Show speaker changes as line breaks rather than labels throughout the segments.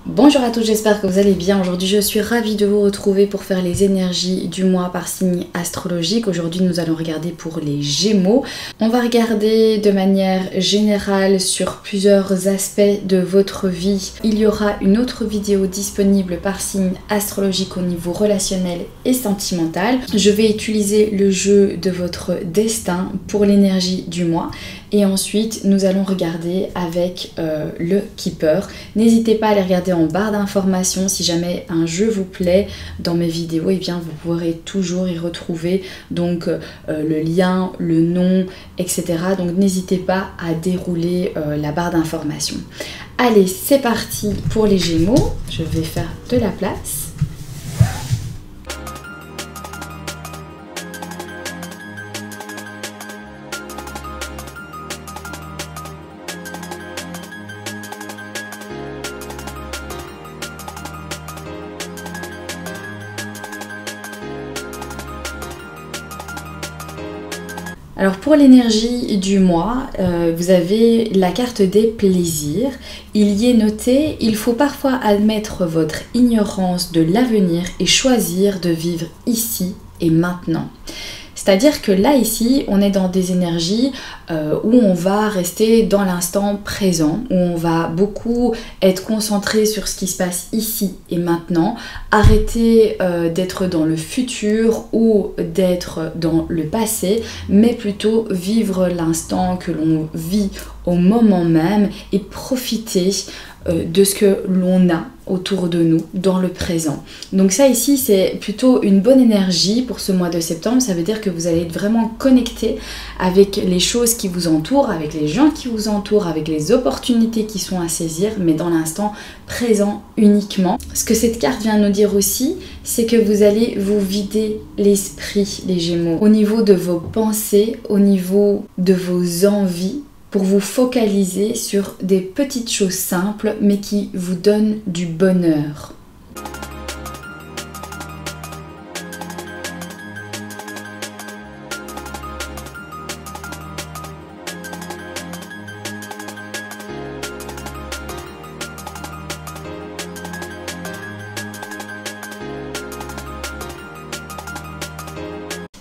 Bonjour à tous, j'espère que vous allez bien. Aujourd'hui je suis ravie de vous retrouver pour faire les énergies du mois par signe astrologique. Aujourd'hui nous allons regarder pour les Gémeaux. On va regarder de manière générale sur plusieurs aspects de votre vie. Il y aura une autre vidéo disponible par signe astrologique au niveau relationnel et sentimental. Je vais utiliser le jeu de votre destin pour l'énergie du mois. Et ensuite, nous allons regarder avec le Keeper. N'hésitez pas à aller regarder en barre d'informations si jamais un jeu vous plaît dans mes vidéos. Et bien, vous pourrez toujours y retrouver donc le lien, le nom, etc. Donc n'hésitez pas à dérouler la barre d'informations. Allez, c'est parti pour les Gémeaux. Je vais faire de la place. Alors pour l'énergie du mois, vous avez la carte des plaisirs. Il y est noté, il faut parfois admettre votre ignorance de l'avenir et choisir de vivre ici et maintenant. C'est-à-dire que là, ici, on est dans des énergies où on va rester dans l'instant présent, où on va beaucoup être concentré sur ce qui se passe ici et maintenant, arrêter d'être dans le futur ou d'être dans le passé, mais plutôt vivre l'instant que l'on vit au moment même et profiter de ce que l'on a autour de nous dans le présent. Donc ça ici c'est plutôt une bonne énergie pour ce mois de septembre. Ça veut dire que vous allez être vraiment connecté avec les choses qui vous entourent, avec les gens qui vous entourent, avec les opportunités qui sont à saisir, mais dans l'instant présent uniquement. Ce que cette carte vient nous dire aussi, c'est que vous allez vous vider l'esprit, les Gémeaux, au niveau de vos pensées, au niveau de vos envies, pour vous focaliser sur des petites choses simples mais qui vous donnent du bonheur.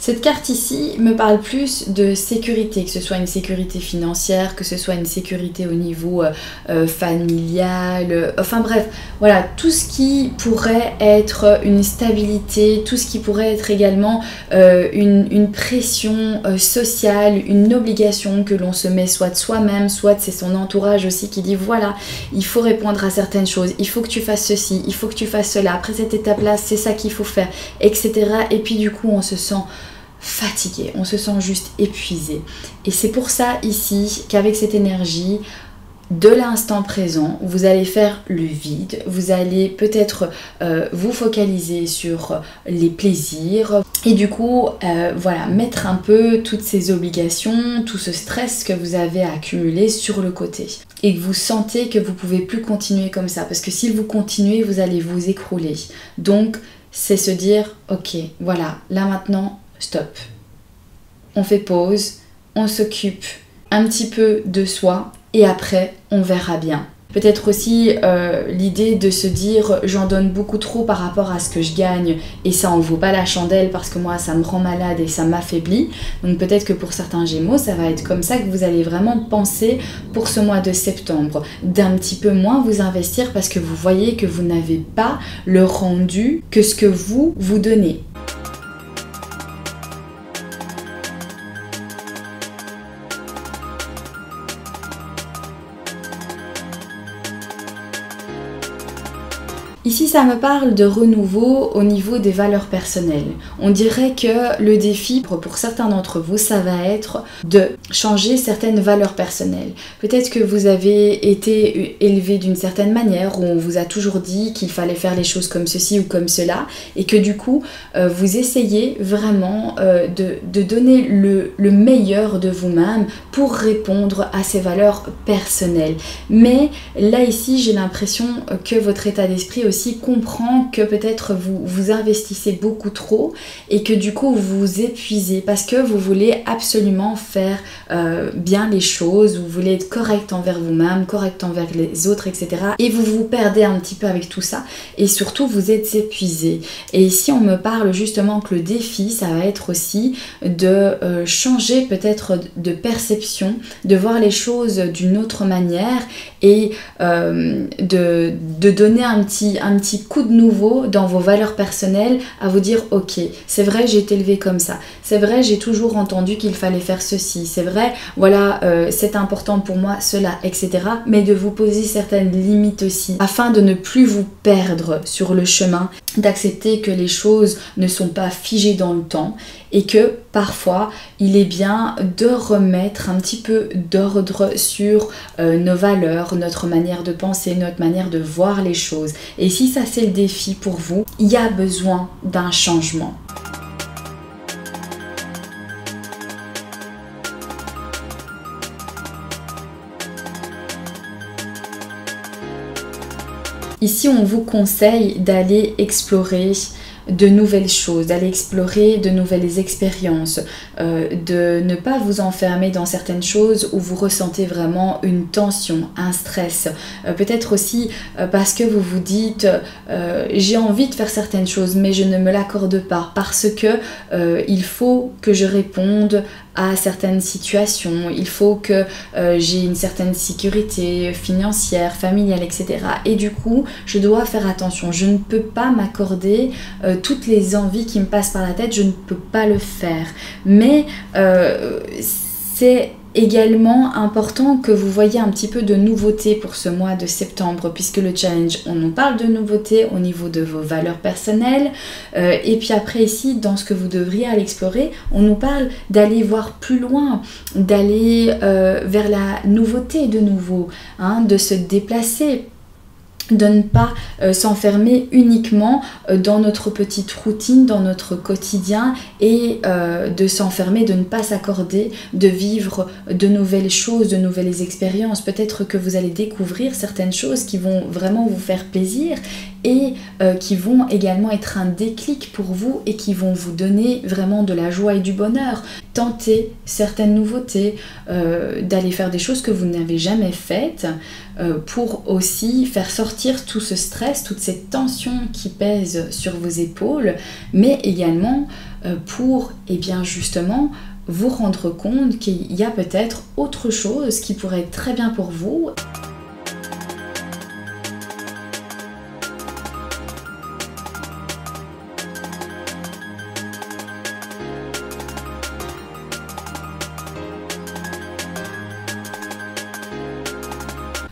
Cette carte ici me parle plus de sécurité, que ce soit une sécurité financière, que ce soit une sécurité au niveau familial, enfin bref, voilà, tout ce qui pourrait être une stabilité, tout ce qui pourrait être également une pression sociale, une obligation que l'on se met soit de soi-même, soit c'est son entourage aussi qui dit voilà, il faut répondre à certaines choses, il faut que tu fasses ceci, il faut que tu fasses cela, après cette étape-là, c'est ça qu'il faut faire, etc. Et puis du coup, on se sent fatigué, on se sent juste épuisé. Et c'est pour ça ici qu'avec cette énergie de l'instant présent, vous allez faire le vide, vous allez peut-être vous focaliser sur les plaisirs et du coup voilà, mettre un peu toutes ces obligations, tout ce stress que vous avez accumulé sur le côté et que vous sentez que vous pouvez plus continuer comme ça, parce que si vous continuez, vous allez vous écrouler. Donc c'est se dire ok, voilà, là maintenant stop, on fait pause, on s'occupe un petit peu de soi et après on verra bien. Peut-être aussi l'idée de se dire j'en donne beaucoup trop par rapport à ce que je gagne et ça en vaut pas la chandelle parce que moi ça me rend malade et ça m'affaiblit. Donc peut-être que pour certains Gémeaux ça va être comme ça que vous allez vraiment penser pour ce mois de septembre, d'un petit peu moins vous investir parce que vous voyez que vous n'avez pas le rendu que ce que vous donnez. Ici, ça me parle de renouveau au niveau des valeurs personnelles. On dirait que le défi pour certains d'entre vous, ça va être de changer certaines valeurs personnelles. Peut-être que vous avez été élevé d'une certaine manière où on vous a toujours dit qu'il fallait faire les choses comme ceci ou comme cela et que du coup, vous essayez vraiment de donner le meilleur de vous-même pour répondre à ces valeurs personnelles. Mais là, ici, j'ai l'impression que votre état d'esprit aussi aussi comprend que peut-être vous investissez beaucoup trop et que du coup vous vous épuisez parce que vous voulez absolument faire bien les choses, vous voulez être correct envers vous-même, correct envers les autres, etc. Et vous vous perdez un petit peu avec tout ça et surtout vous êtes épuisé. Et ici on me parle justement que le défi, ça va être aussi de changer peut-être de perception, de voir les choses d'une autre manière et de donner un petit coup de nouveau dans vos valeurs personnelles, à vous dire ok, c'est vrai j'ai été élevé comme ça, c'est vrai j'ai toujours entendu qu'il fallait faire ceci, c'est vrai voilà c'est important pour moi cela, etc. Mais de vous poser certaines limites aussi afin de ne plus vous perdre sur le chemin, d'accepter que les choses ne sont pas figées dans le temps et que parfois il est bien de remettre un petit peu d'ordre sur nos valeurs, notre manière de penser, notre manière de voir les choses. Et si ça c'est le défi pour vous, il y a besoin d'un changement. Ici, on vous conseille d'aller explorer de nouvelles choses, d'aller explorer de nouvelles expériences, de ne pas vous enfermer dans certaines choses où vous ressentez vraiment une tension, un stress. Peut-être aussi parce que vous vous dites j'ai envie de faire certaines choses mais je ne me l'accorde pas parce que il faut que je réponde à certaines situations, il faut que j'ai une certaine sécurité financière, familiale, etc. Et du coup, je dois faire attention, je ne peux pas m'accorder toutes les envies qui me passent par la tête, je ne peux pas le faire. Mais c'est également important que vous voyez un petit peu de nouveautés pour ce mois de septembre, puisque le challenge, on nous parle de nouveautés au niveau de vos valeurs personnelles, et puis après ici, dans ce que vous devriez aller explorer, on nous parle d'aller voir plus loin, d'aller vers la nouveauté de nouveau, hein, de se déplacer, de ne pas s'enfermer uniquement dans notre petite routine, dans notre quotidien et de s'enfermer, de ne pas s'accorder de vivre de nouvelles choses, de nouvelles expériences. Peut-être que vous allez découvrir certaines choses qui vont vraiment vous faire plaisir et qui vont également être un déclic pour vous et qui vont vous donner vraiment de la joie et du bonheur. Tentez certaines nouveautés, d'aller faire des choses que vous n'avez jamais faites pour aussi faire sortir tout ce stress, toute cette tension qui pèse sur vos épaules, mais également pour, eh bien justement, vous rendre compte qu'il y a peut-être autre chose qui pourrait être très bien pour vous.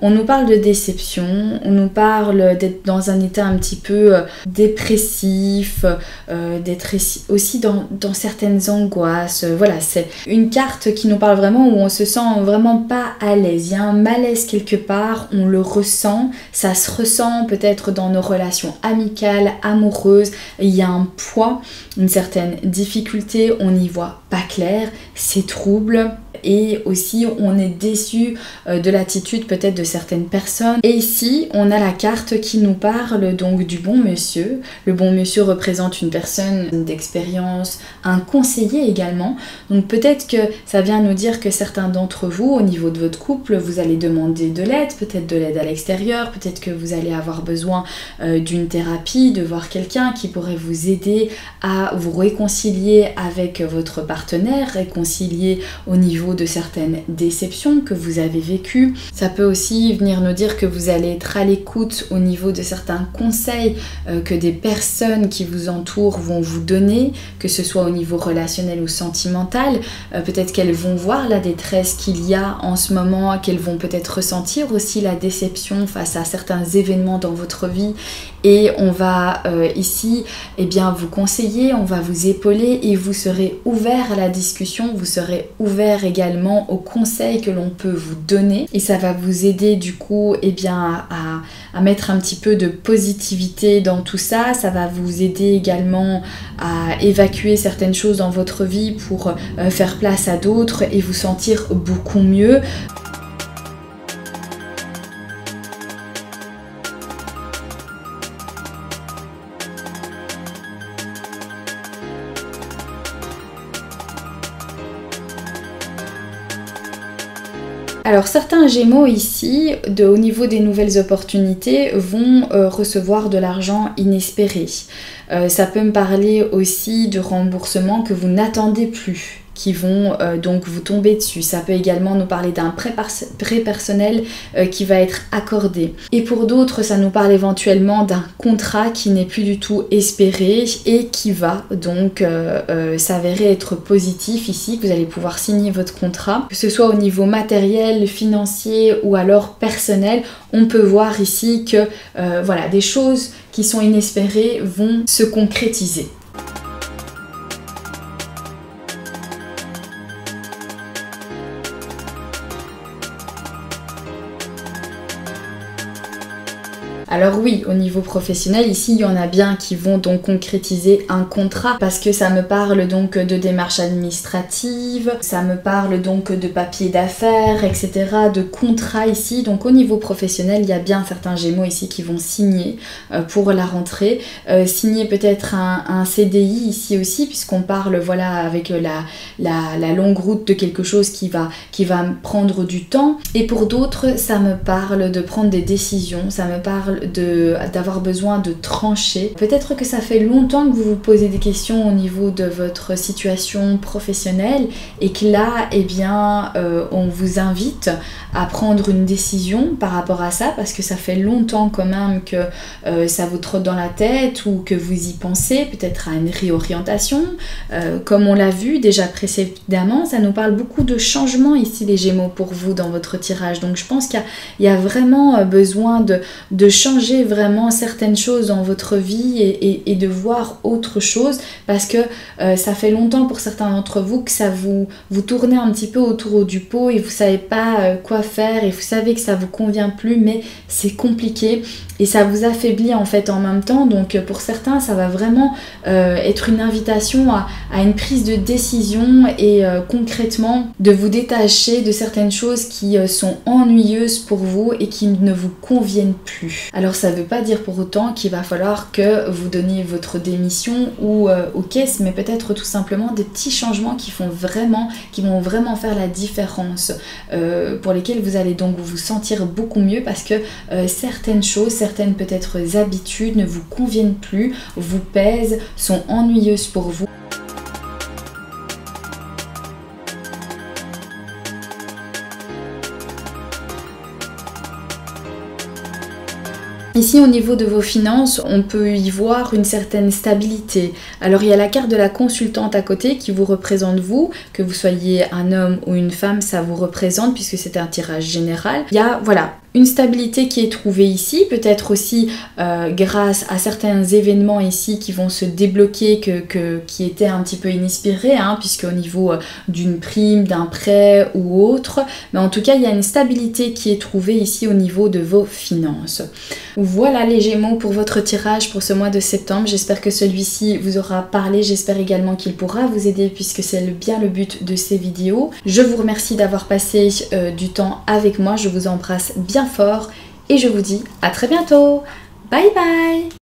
On nous parle de déception, on nous parle d'être dans un état un petit peu dépressif, d'être aussi dans certaines angoisses. Voilà, c'est une carte qui nous parle vraiment où on se sent vraiment pas à l'aise. Il y a un malaise quelque part, on le ressent, ça se ressent peut-être dans nos relations amicales, amoureuses. Il y a un poids, une certaine difficulté, on n'y voit pas clair, c'est trouble. Et aussi on est déçu de l'attitude peut-être de certaines personnes. Et ici on a la carte qui nous parle donc du bon monsieur. Le bon monsieur représente une personne d'expérience, un conseiller également. Donc peut-être que ça vient nous dire que certains d'entre vous au niveau de votre couple, vous allez demander de l'aide, peut-être de l'aide à l'extérieur, peut-être que vous allez avoir besoin d'une thérapie, de voir quelqu'un qui pourrait vous aider à vous réconcilier avec votre partenaire, réconcilier au niveau de certaines déceptions que vous avez vécues. Ça peut aussi venir nous dire que vous allez être à l'écoute au niveau de certains conseils que des personnes qui vous entourent vont vous donner, que ce soit au niveau relationnel ou sentimental. Peut-être qu'elles vont voir la détresse qu'il y a en ce moment, qu'elles vont peut-être ressentir aussi la déception face à certains événements dans votre vie. Et on va ici vous conseiller, on va vous épauler et vous serez ouvert à la discussion, vous serez ouvert également aux conseils que l'on peut vous donner. Et ça va vous aider du coup à mettre un petit peu de positivité dans tout ça. Ça va vous aider également à évacuer certaines choses dans votre vie pour faire place à d'autres et vous sentir beaucoup mieux. Alors certains Gémeaux ici, au niveau des nouvelles opportunités, vont recevoir de l'argent inespéré. Ça peut me parler aussi de remboursements que vous n'attendez plus, qui vont donc vous tomber dessus. Ça peut également nous parler d'un prêt personnel qui va être accordé. Et pour d'autres, ça nous parle éventuellement d'un contrat qui n'est plus du tout espéré et qui va donc s'avérer être positif ici, que vous allez pouvoir signer votre contrat. Que ce soit au niveau matériel, financier ou alors personnel, on peut voir ici que voilà, des choses qui sont inespérées vont se concrétiser. Alors oui, au niveau professionnel, ici, il y en a bien qui vont donc concrétiser un contrat parce que ça me parle donc de démarches administratives, ça me parle donc de papiers d'affaires, etc., de contrats ici. Donc au niveau professionnel, il y a bien certains Gémeaux ici qui vont signer pour la rentrée, signer peut-être un CDI ici aussi, puisqu'on parle voilà avec la longue route de quelque chose qui va prendre du temps. Et pour d'autres, ça me parle de prendre des décisions, ça me parle d'avoir besoin de trancher. Peut-être que ça fait longtemps que vous vous posez des questions au niveau de votre situation professionnelle et que là, eh bien, on vous invite à prendre une décision par rapport à ça parce que ça fait longtemps quand même que ça vous trotte dans la tête ou que vous y pensez, peut-être à une réorientation. Comme on l'a vu déjà précédemment, ça nous parle beaucoup de changements ici les Gémeaux pour vous dans votre tirage. Donc je pense qu'il y a vraiment besoin de changer vraiment certaines choses dans votre vie et de voir autre chose parce que ça fait longtemps pour certains d'entre vous que ça vous tournez un petit peu autour du pot et vous savez pas quoi faire et vous savez que ça vous convient plus mais c'est compliqué et ça vous affaiblit en fait en même temps. Donc pour certains ça va vraiment être une invitation à une prise de décision et concrètement de vous détacher de certaines choses qui sont ennuyeuses pour vous et qui ne vous conviennent plus. Alors ça ne veut pas dire pour autant qu'il va falloir que vous donniez votre démission ou aux caisses, mais peut-être tout simplement des petits changements qui vont vraiment faire la différence, pour lesquels vous allez donc vous sentir beaucoup mieux parce que certaines choses, certaines peut-être habitudes ne vous conviennent plus, vous pèsent, sont ennuyeuses pour vous. Ici au niveau de vos finances, on peut y voir une certaine stabilité. Alors il y a la carte de la consultante à côté qui vous représente vous, que vous soyez un homme ou une femme, ça vous représente puisque c'est un tirage général. Il y a voilà une stabilité qui est trouvée ici, peut-être aussi grâce à certains événements ici qui vont se débloquer, qui étaient un petit peu inespérés, hein, puisque au niveau d'une prime, d'un prêt ou autre, mais en tout cas il y a une stabilité qui est trouvée ici au niveau de vos finances. Voilà les Gémeaux pour votre tirage pour ce mois de septembre, j'espère que celui-ci vous aura parlé, j'espère également qu'il pourra vous aider puisque c'est bien le but de ces vidéos. Je vous remercie d'avoir passé du temps avec moi, je vous embrasse bien fort et je vous dis à très bientôt. Bye bye.